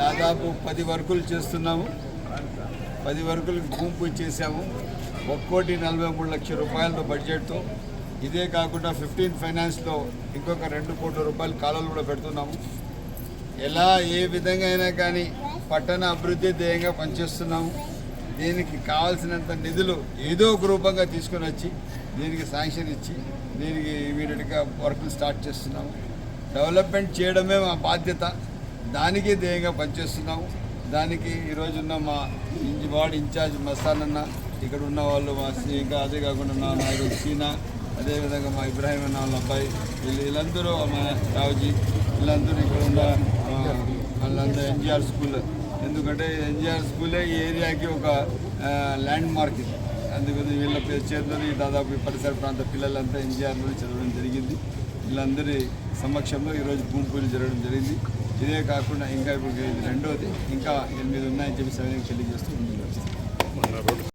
దాదాపు 10 వర్కులు చేస్తున్నాము. 10 వర్కులకు భూమి పూజ చేశాము. 1,43 లక్షల రూపాయలతో బడ్జెట్తో. ఇదే కాకుండా 15 ఫైనాన్స్లో ఇంకొక 2 కోట్ల రూపాయల కాలువలు కూడా పెడుతున్నాము. ఎలా ఏ విధంగా అయినా కానీ పట్టణ అభివృద్ధి ధ్యేయంగా పనిచేస్తున్నాము. దీనికి కావాల్సినంత నిధులు ఏదో ఒక రూపంగా తీసుకొని వచ్చి దీనికి శాంక్షన్ ఇచ్చి దీనికి ఇమీడియట్గా వర్కులు స్టార్ట్ చేస్తున్నాము. డెవలప్మెంట్ చేయడమే మా బాధ్యత. దానికి ధ్యేయంగా పనిచేస్తున్నాము. దానికి ఈరోజున్న మా వార్డు ఇన్ఛార్జ్ మస్తానన్న, ఇక్కడ ఉన్న వాళ్ళు మా ఇంకా అదే కాకుండా నా నాయకుడు సీనా, అదేవిధంగా మా ఇబ్రాహీం అన్న వాళ్ళ అబ్బాయి, వీళ్ళందరూ మా రావుజీ, వీళ్ళందరూ ఇక్కడ ఉన్న వాళ్ళందరూ ఎన్జిఆర్ స్కూల్. ఎందుకంటే ఎన్జిఆర్ స్కూలే ఈ ఏరియాకి ఒక ల్యాండ్ మార్క్ ఇది. అందుకని వీళ్ళ చేతుల్లో దాదాపు పరిసర ప్రాంత పిల్లలంతా ఎన్జిఆర్లో చదవడం జరిగింది. వీళ్ళందరి సమక్షంలో ఈరోజు భూమి పూజలు జరగడం జరిగింది. ఇదే కాకుండా ఇంకా ఇప్పుడు ఇది రెండోది, ఇంకా 8 ఉన్నాయని చెప్పి సరైన తెలియజేస్తూ ముందుకు వస్తాం.